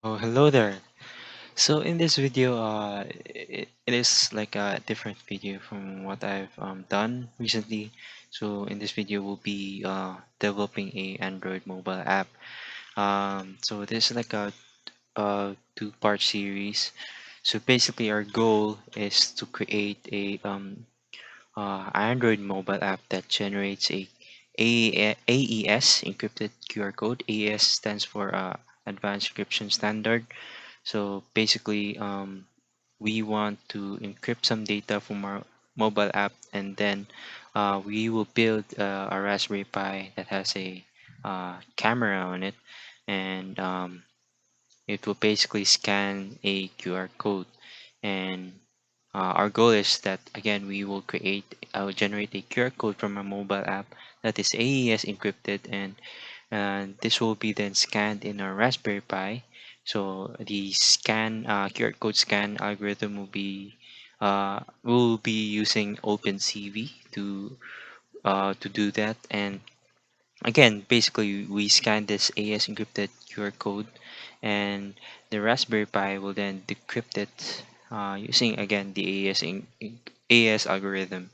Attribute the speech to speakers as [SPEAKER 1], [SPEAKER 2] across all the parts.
[SPEAKER 1] Oh, hello there. So in this video, it is like a different video from what I've done recently. So in this video, we'll be developing a Android mobile app. So this is like a two-part series. So basically, our goal is to create a Android mobile app that generates AES encrypted QR code. AES stands for Advanced Encryption Standard. So basically, we want to encrypt some data from our mobile app, and then we will build a Raspberry Pi that has a camera on it, and it will basically scan a QR code. And our goal is that again we will generate a QR code from a mobile app that is AES encrypted, and this will be then scanned in our Raspberry Pi. So the QR code scan algorithm will be using OpenCV to do that. And again, basically we scan this AES encrypted QR code, and the Raspberry Pi will then decrypt it using again the AES algorithm.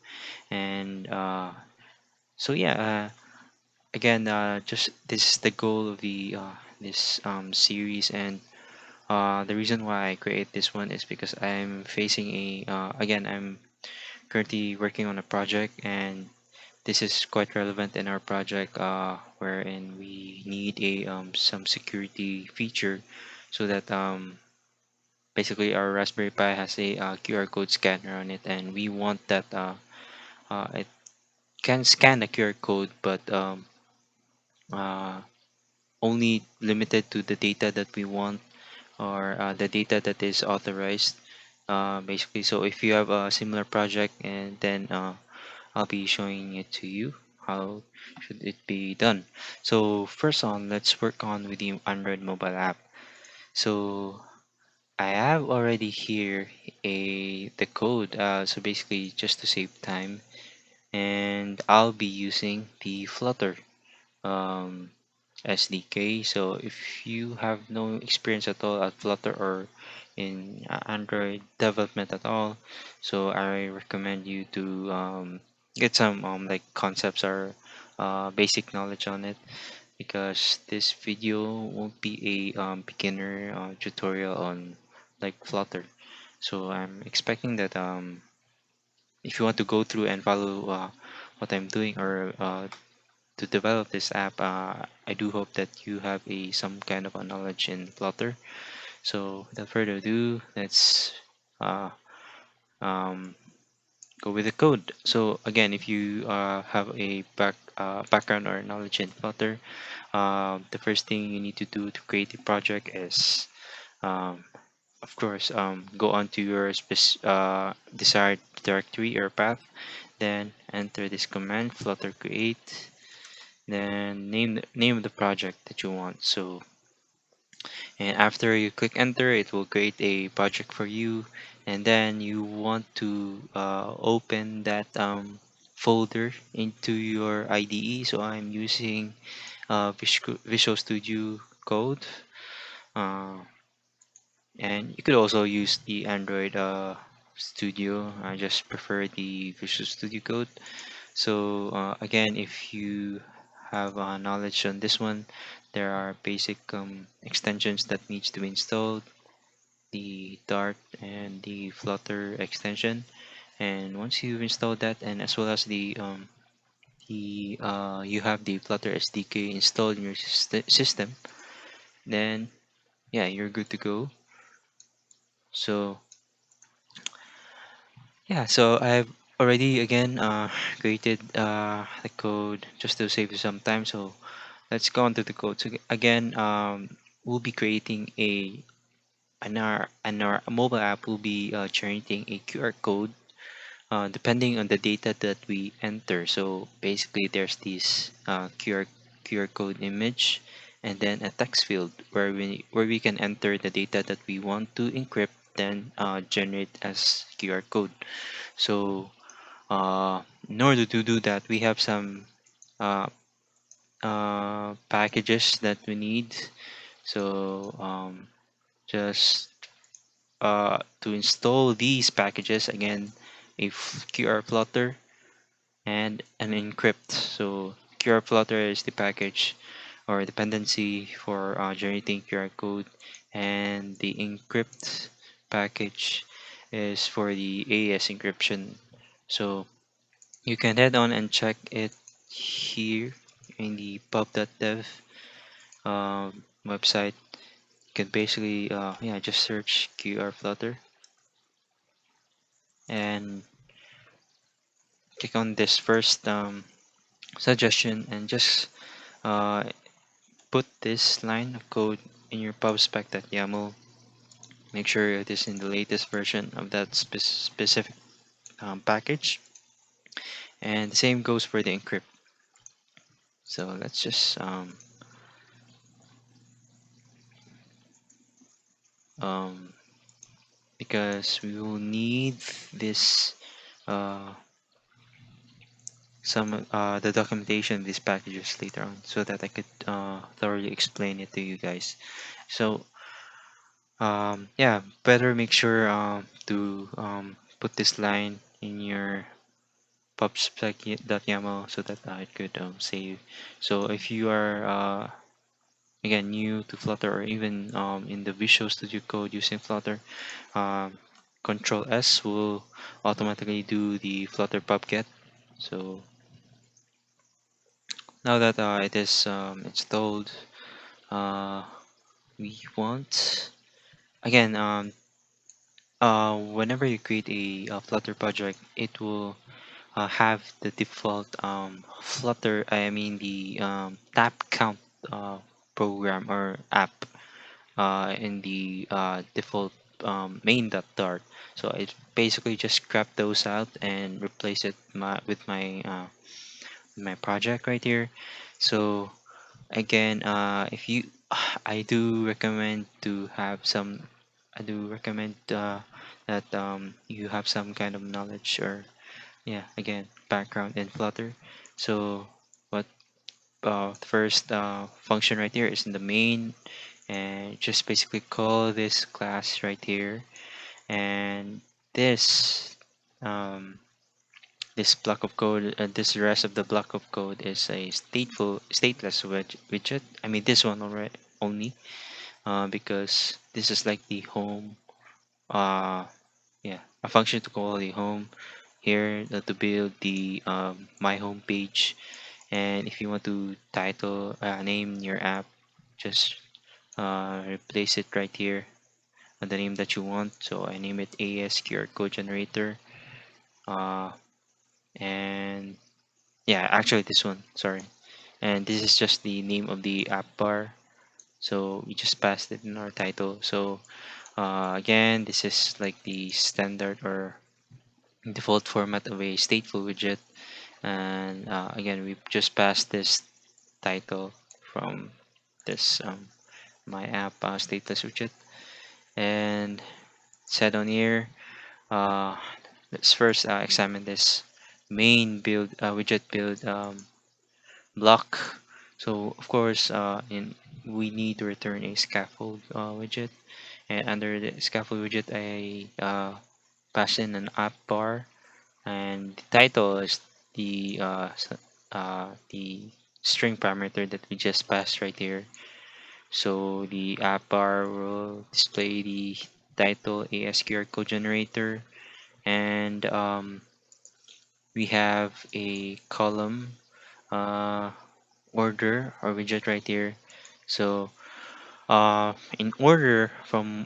[SPEAKER 1] And so yeah. Again, just this is the goal of the this series, and the reason why I create this one is because I'm facing I'm currently working on a project, and this is quite relevant in our project, wherein we need a some security feature so that basically our Raspberry Pi has a QR code scanner on it, and we want that it can scan a QR code, but uh, only limited to the data that we want, or the data that is authorized, basically. So if you have a similar project, and then I'll be showing it to you how should it be done. So first on, let's work on with the Android mobile app. So I have already here a the code, so basically just to save time, and I'll be using the Flutter um, SDK. So if you have no experience at all at Flutter or in Android development at all, so I recommend you to get some like concepts or basic knowledge on it, because this video won't be a beginner tutorial on like Flutter. So I'm expecting that if you want to go through and follow what I'm doing, or to develop this app, I do hope that you have a some kind of a knowledge in Flutter. So without further ado, let's uh, um, go with the code. So again, if you have a background or knowledge in Flutter, the first thing you need to do to create a project is, um, of course, go onto your desired directory or path, then enter this command flutter create, then name the project that you want. So, and after you click enter, it will create a project for you, and then you want to open that folder into your IDE. So I'm using Visual Studio Code, uh, and you could also use the Android Studio. I just prefer the Visual Studio Code. So again, if you have knowledge on this one, there are basic extensions that needs to be installed, the Dart and the Flutter extension. And once you've installed that, and as well as the you have the Flutter SDK installed in your system, then yeah, you're good to go. So yeah, so I've already again created the code just to save you some time. So let's go on to the code. So again, we'll be creating our mobile app will be generating a QR code depending on the data that we enter. So basically, there's this QR code image, and then a text field where we can enter the data that we want to encrypt, then generate as QR code. So in order to do that, we have some uh, packages that we need. So just to install these packages, again, a QR plotter and an encrypt. So QR plotter is the package or dependency for generating QR code, and the encrypt package is for the AES encryption. So you can head on and check it here in the pub.dev website. You can basically yeah, just search QR plotter and click on this first suggestion and just uh, put this line of code in your pubspec.yaml. Make sure it is in the latest version of that specific package, and the same goes for the encrypt. So let's just um, because we will need this uh, some the documentation of these packages later on, so that I could thoroughly explain it to you guys. So yeah, better make sure to put this line in your pubspec.yaml so that it could save. So if you are again new to Flutter, or even in the Visual Studio Code using Flutter, um, Control S will automatically do the Flutter pubget. So now that it is installed, uh, we want again whenever you create a Flutter project, it will have the default Flutter, I mean the tap count program or app in the default main.dart. So it basically just grab those out and replace it with my project right here. So again, if you, I do recommend to have some. I do recommend that you have some kind of knowledge, or yeah, again, background in Flutter. So what first function right here is in the main, and just basically call this class right here, and this um, this block of code, this rest of the block of code is a stateless widget. I mean this one already only because this is like the home. Yeah, a function to call the home here to build the my home page. And if you want to title name your app, just replace it right here the name that you want. So I name it AES QR code generator. Uh, and yeah, actually this one, sorry. And this is just the name of the app bar. So we just passed it in our title. So again, this is like the standard or default format of a stateful widget. And again, we just passed this title from this my app stateless widget. And set on here, uh, let's first examine this main build widget build block. So of course in we need to return a scaffold widget, and under the scaffold widget I pass in an app bar, and the title is the string parameter that we just passed right here. So the app bar will display the title ASQR code generator, and we have a column uh, order or widget right here. So in order from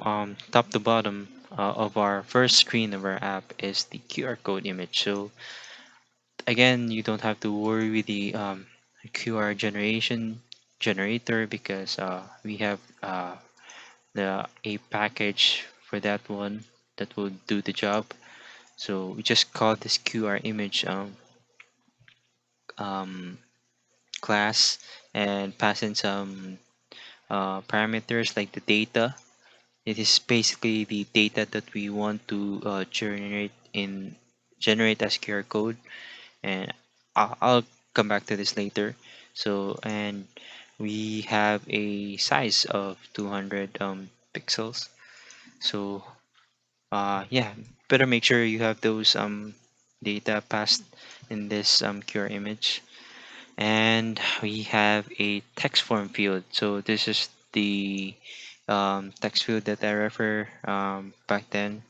[SPEAKER 1] top to bottom of our first screen of our app is the QR code image. So again, you don't have to worry with the QR generator because we have the a package for that one that will do the job. So we just call this QR image um, class and pass in some parameters like the data. It is basically the data that we want to generate as QR code, and I'll come back to this later. So and we have a size of 200 pixels. So yeah, better make sure you have those data passed in this QR image. And we have a text form field. So this is the text field that I refer back then.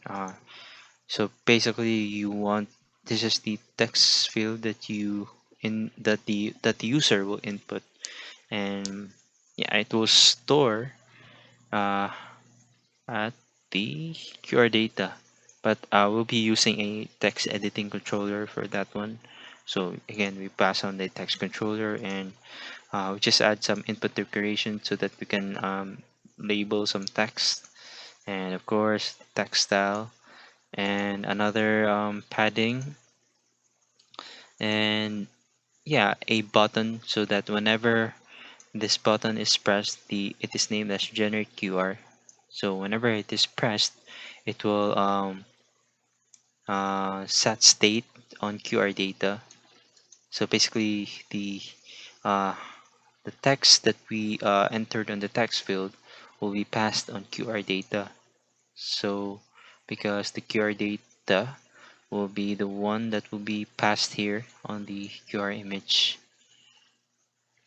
[SPEAKER 1] So basically, you want this is the text field that you in that the user will input, and yeah, it will store uh, at the QR data. But we'll be using a text editing controller for that one. So again, we pass on the text controller, and we just add some input decoration so that we can label some text, and of course text style, and another padding, and yeah, a button so that whenever this button is pressed, it is named as generate QR. So whenever it is pressed, it will set state on QR data. So basically, uh, the text that we entered on the text field will be passed on QR data. So because the QR data will be the one that will be passed here on the QR image.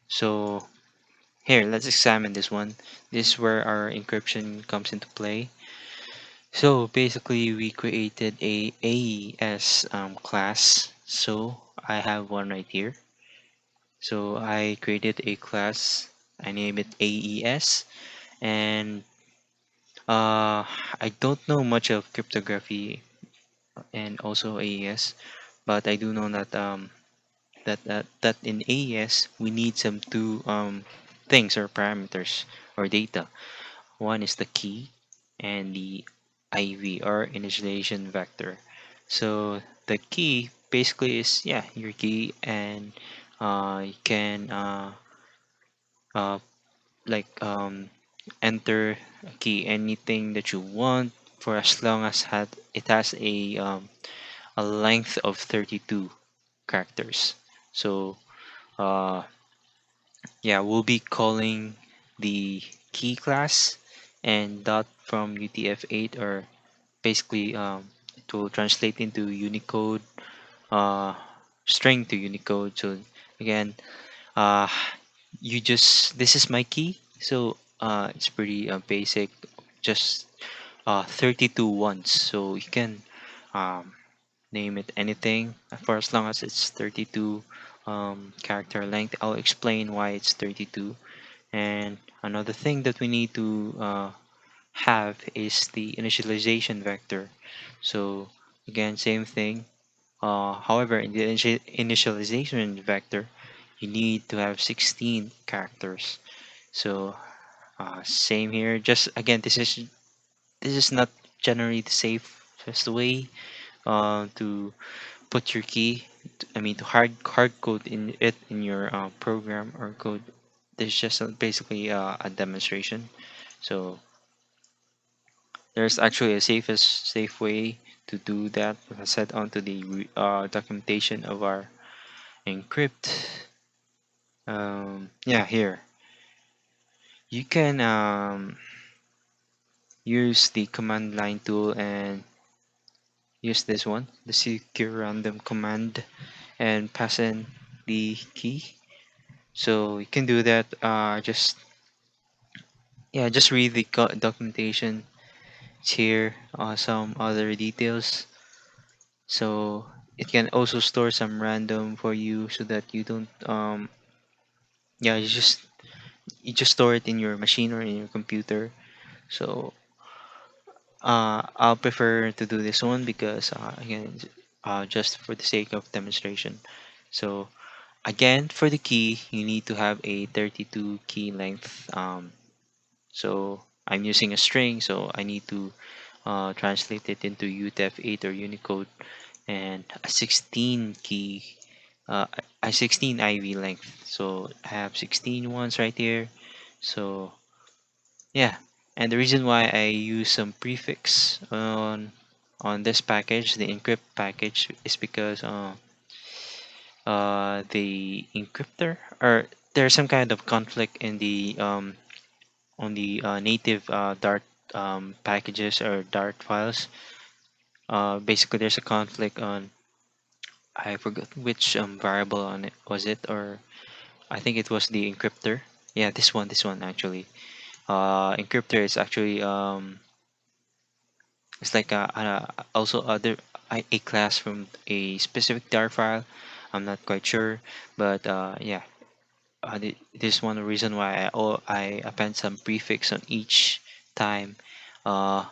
[SPEAKER 1] So here, let's examine this one. This is where our encryption comes into play. So basically, we created a AES class. So I have one right here. So I created a class. I named it AES, and I don't know much of cryptography and also AES, but I do know that that in AES we need some two things or parameters or data. One is the key and the IV or initialization vector. So the key basically is yeah your key, and you can uh, like enter a key anything that you want for as long as it has a length of 32 characters. So uh, yeah, we'll be calling the key class and dot from UTF-8, or basically it will translate into Unicode, uh, string to Unicode. So again, uh, this is my key. So it's pretty basic, just 32 ones. So you can um, name it anything for as long as it's 32 character length. I'll explain why it's 32. And another thing that we need to have is the initialization vector. So again, same thing. However, in the initialization vector, you need to have 16 characters. So same here. Just again, this is not generally the safest way to put your key. I mean, to hard code in it in your program or code. This is just basically a demonstration. So there's actually a safe way to do that. Set onto the documentation of our encrypt. Yeah, here you can use the command line tool and use this one, the secure random command, and pass in the key. So you can do that. Just yeah, just read the documentation. It's here. Some other details. So it can also store some random for you so that you don't yeah, you just store it in your machine or in your computer. So I'll prefer to do this one because again, just for the sake of demonstration. So again, for the key, you need to have a 32 key length. So I'm using a string, so I need to translate it into UTF-8 or Unicode, and a 16 key, uh, a 16 IV length. So I have 16 ones right here. So yeah, and the reason why I use some prefix on this package, the encrypt package, is because the encryptor, or there's some kind of conflict in the on the native Dart packages or Dart files. Basically, there's a conflict on, I forgot which variable on it was it, or I think it was the encryptor. Yeah, this one actually. Encryptor is actually it's like also other a class from a specific Dart file. I'm not quite sure, but yeah, this is one reason why I append some prefix on each time uh,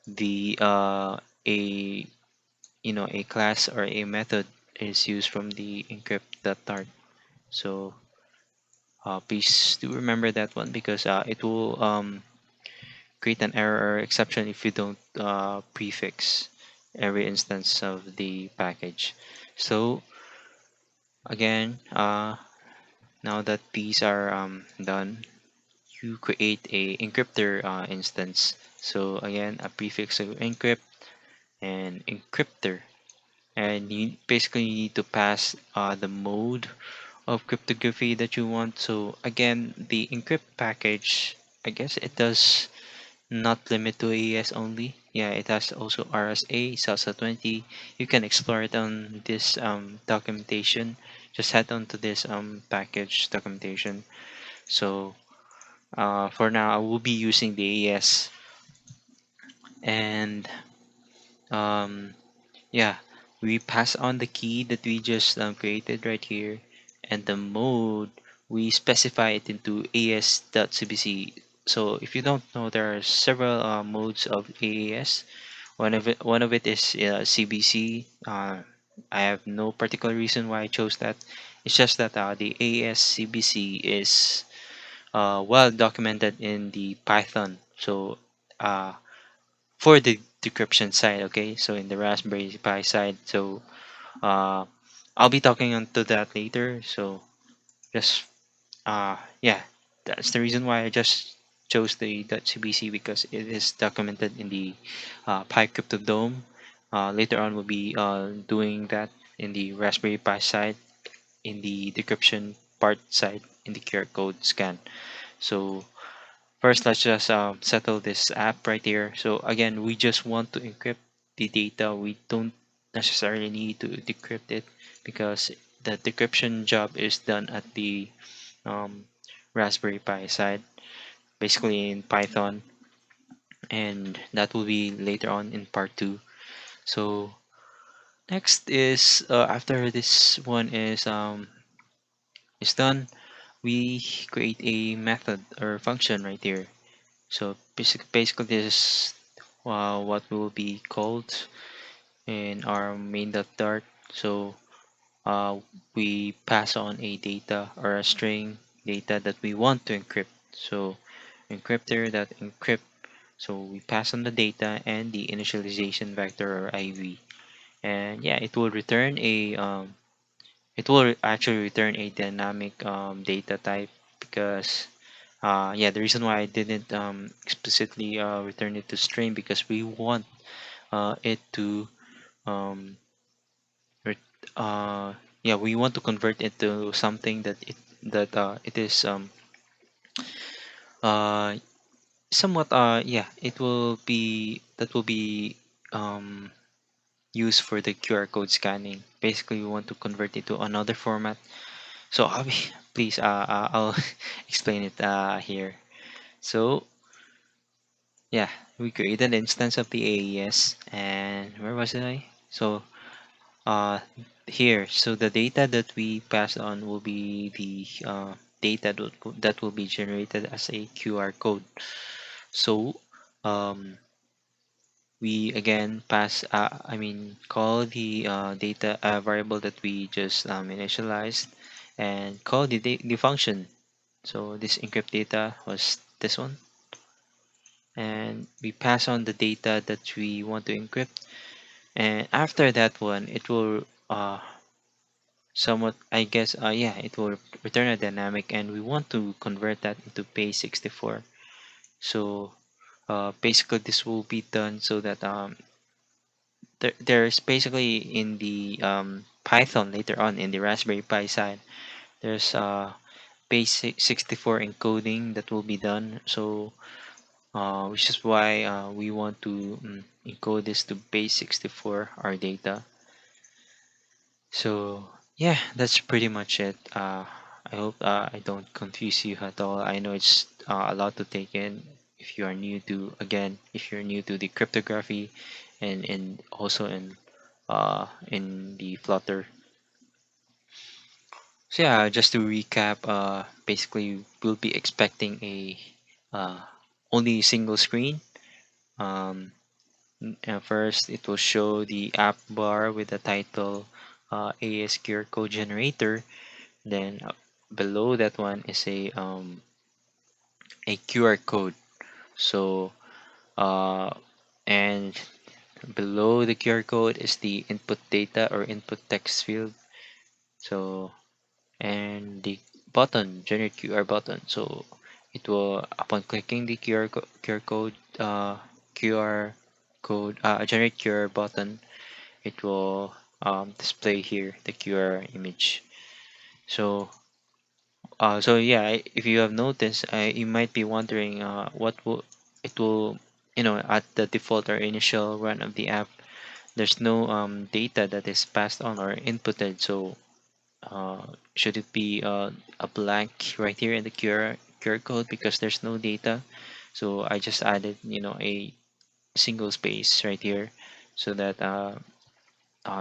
[SPEAKER 1] the a a class or a method is used from the encrypt.dart. So please do remember that one, because it will create an error or exception if you don't prefix every instance of the package. So again, now that these are done, you create a encryptor instance. So again, a prefix of encrypt and encryptor, and you basically need to pass the mode of cryptography that you want. So again, the encrypt package, I guess it does not limit to AES only. Yeah, it has also RSA, SASA 20. You can explore it on this documentation. Just head on to this package documentation. So for now, I will be using the AES, and um, yeah, we pass on the key that we just created right here, and the mode we specify it into AES.CBC. So if you don't know, there are several modes of AES. One of it is CBC. I have no particular reason why I chose that. It's just that the AES-CBC is well documented in the Python. So uh, for the decryption side, okay. So in the Raspberry Pi side, so uh, I'll be talking onto that later. So just yeah, that's the reason why I just chose the .cbc, because it is documented in the PyCryptodome. Later on, we'll be doing that in the Raspberry Pi side, in the decryption part side, in the QR code scan. So first, let's just settle this app right here. So again, we just want to encrypt the data. We don't necessarily need to decrypt it, because the decryption job is done at the um, Raspberry Pi side, basically in Python, and that will be later on in part two. So next is after this one is done, we create a method or function right here. So basically this is what will be called in our main.dart. So we pass on a data or a string data that we want to encrypt. So encryptor that encrypt. So we pass on the data and the initialization vector or IV, and yeah, it will actually return a dynamic data type, because yeah, the reason why I didn't explicitly return it to string, because we want it to um, ret- yeah, we want to convert it to something that it is uh, somewhat yeah, it will be that will be um, used for the QR code scanning. Basically, we want to convert it to another format. So I'll be please I'll explain it here. So yeah, we created an instance of the AES, and where was I? So uh here, so the data that we pass on will be the data that will be generated as a QR code. So um we again pass I mean call the data variable that we just initialized, and call the function. So this encrypt data was this one, and we pass on the data that we want to encrypt, and after that one it will somewhat, I guess, yeah, it will return a dynamic, and we want to convert that into base 64. So basically this will be done so that there's basically in the Python later on in the Raspberry Pi side, there's base 64 encoding that will be done. So which is why we want to encode this to base 64 our data. So yeah, that's pretty much it. I hope I don't confuse you at all. I know it's a lot to take in if you are new to, again, if you're new to the cryptography and also in the Flutter. So yeah, just to recap, basically we'll be expecting a uh, only single screen. Um, First, it will show the app bar with the title AES QR code generator. Then below that one is a QR code. So uh, and below the QR code is the input data or input text field. So and the button, generate QR button. So it will, upon clicking the QR code generate QR button, it will display here the QR image. So so yeah, if you have noticed, you might be wondering what will it will, at the default or initial run of the app, there's no data that is passed on or inputted. So should it be a blank right here in the QR code because there's no data? So I just added, a single space right here so that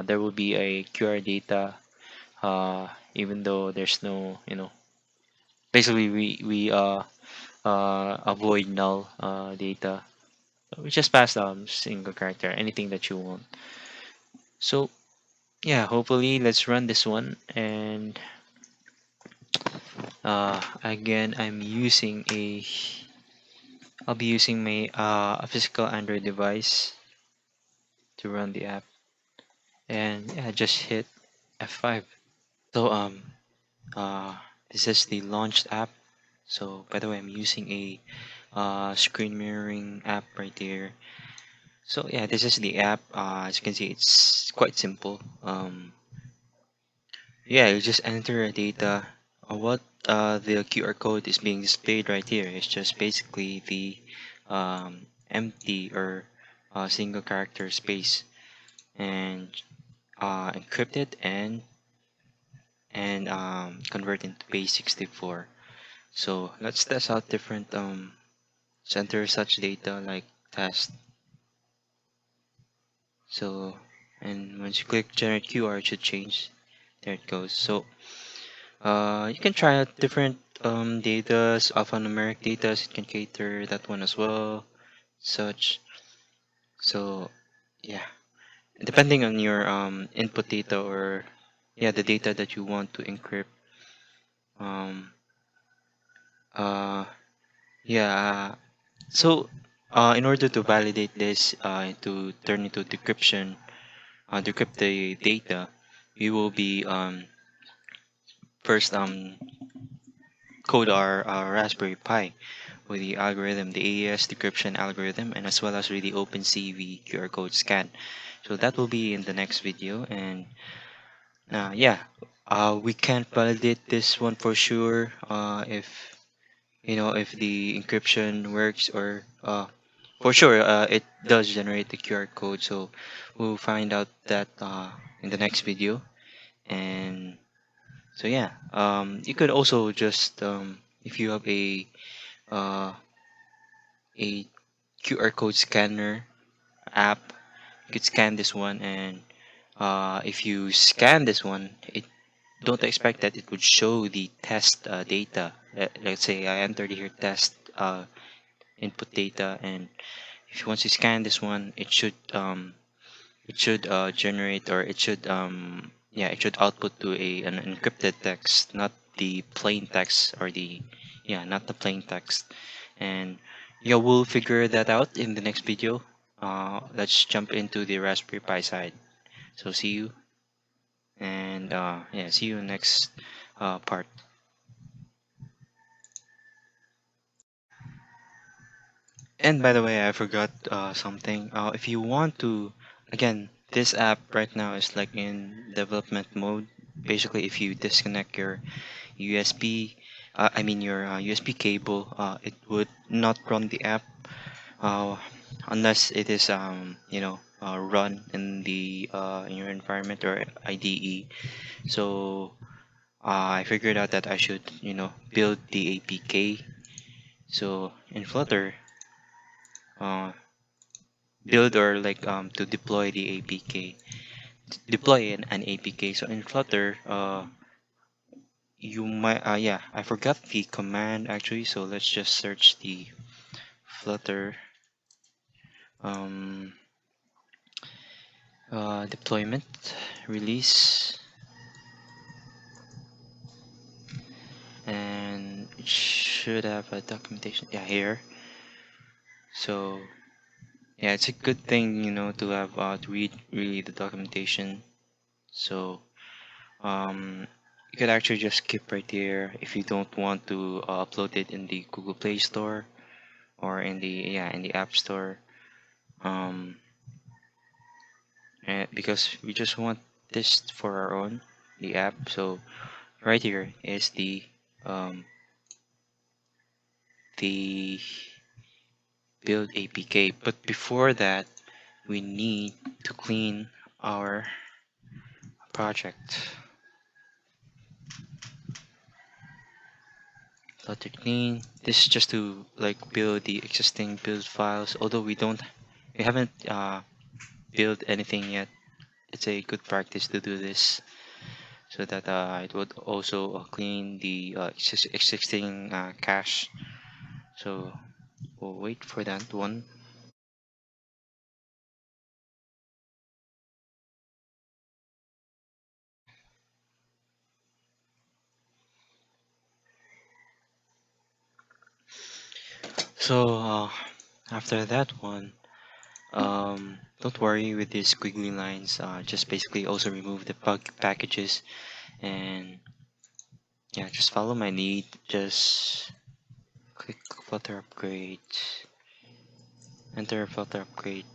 [SPEAKER 1] there will be a QR data, even though there's no, basically we avoid null data. We just pass single character, anything that you want. So yeah, hopefully let's run this one. And again, I'll be using my a physical Android device to run the app. And yeah, just hit F5. So uh this is the launched app. So by the way, I'm using a screen mirroring app right there. So yeah, this is the app. As you can see, it's quite simple. Yeah, you just enter a data. What the QR code is being displayed right here is just basically the empty or single character space, and encrypted and convert into base 64. So let's test out different center such data like test. So and once you click generate QR, it should change. There it goes. So you can try out different datas, alphanumeric datas. It can cater that one as well, such. So yeah, depending on your input data or yeah the data that you want to encrypt. Um, uh, yeah. So in order to validate this to turn into decryption, decrypt the data, we will be first code our Raspberry Pi with the algorithm, the AES decryption algorithm, and as well as with the OpenCV QR code scan. So that will be in the next video. And yeah, we can't validate this one for sure. If if the encryption works or for sure it does generate the QR code. So we'll find out that in the next video. And so yeah, you could also just if you have uh, a QR code scanner app, you could scan this one. And if you scan this one, it don't expect that it would show the test data. Let's say I entered here test input data, and if once you scan this one, it should generate, or it should yeah, it should output to an encrypted text, not the plain text, or the yeah, not the plain text. And yeah, we'll figure that out in the next video. Let's jump into the Raspberry Pi side. So see you, and yeah, see you next part. And by the way, I forgot something. If you want to, again, this app right now is like in development mode. Basically, if you disconnect your USB, I mean your USB cable, it would not run the app uh, unless it is run in the in your environment or IDE. So I figured out that I should build the APK. So in Flutter, uh, build or like to deploy the APK, deploy an APK. So in Flutter, you might yeah, I forgot the command actually. So let's just search the Flutter um, deployment release, and it should have a documentation. Yeah, here. So yeah, it's a good thing to have to read really the documentation. So you could actually just skip right there if you don't want to upload it in the Google Play Store or in the App Store. Um, because we just want this for our own the app. So right here is um, the build APK. But before that, we need to clean our project. Flutter clean. This is just to like build the existing build files. Although we haven't built anything yet. It's a good practice to do this so that it would also clean the existing cache. So we'll wait for that one. So after that one, don't worry with these squiggly lines. Just basically also remove the bug packages and yeah, just follow my lead. Just click Flutter upgrade, enter Flutter upgrade.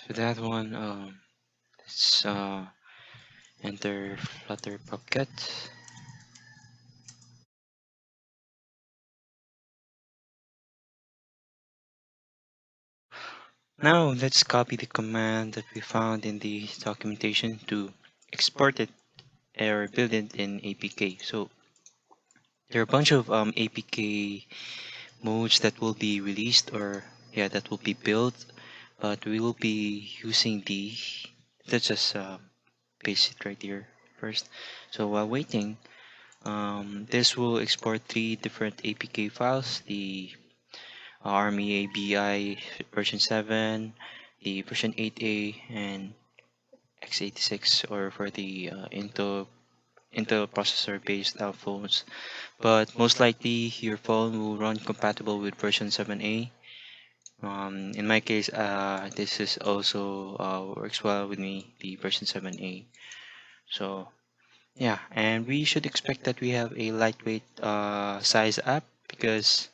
[SPEAKER 1] For that one, let's enter Flutter Puppet. Now let's copy the command that we found in the documentation to export it or build it in APK. So there are a bunch of APK modes that will be released or yeah that will be built, but we will be using the let's just paste it right here first. So while waiting, this will export three different APK files: the Army ABI version 7, the version 8A, and x86, or for the Intel processor based phones. But most likely your phone will run compatible with version 7A. In my case, this is also works well with me, the version 7A. So yeah, and we should expect that we have a lightweight size app because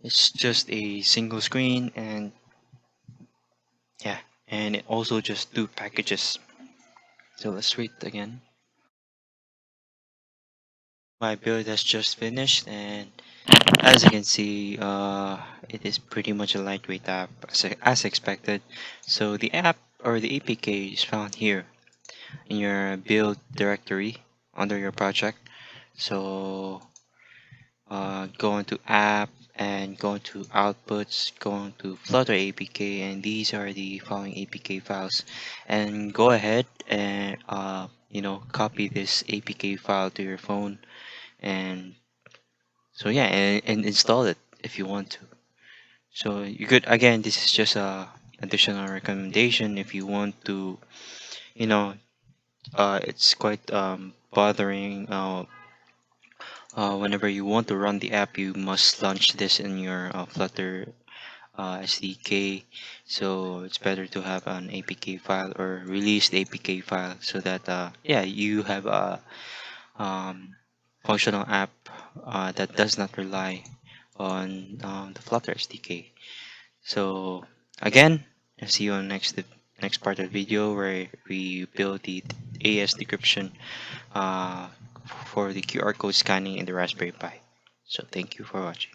[SPEAKER 1] it's just a single screen and yeah, and it also just two packages. So let's wait again. My build has just finished, and as you can see, it is pretty much a lightweight app as expected. So the app or the APK is found here in your build directory under your project. So go into app and go into outputs, go into Flutter APK, and these are the following APK files. And go ahead and copy this APK file to your phone, and so yeah, and install it if you want to. So you could again, this is just additional recommendation if you want to, you know, it's quite bothering. Whenever you want to run the app, you must launch this in your Flutter SDK. So it's better to have an APK file or released APK file so that yeah, you have a functional app that does not rely on the Flutter SDK. So again, I'll see you on next part of the video where we build the AES decryption uh, for the QR code scanning in the Raspberry Pi. So thank you for watching.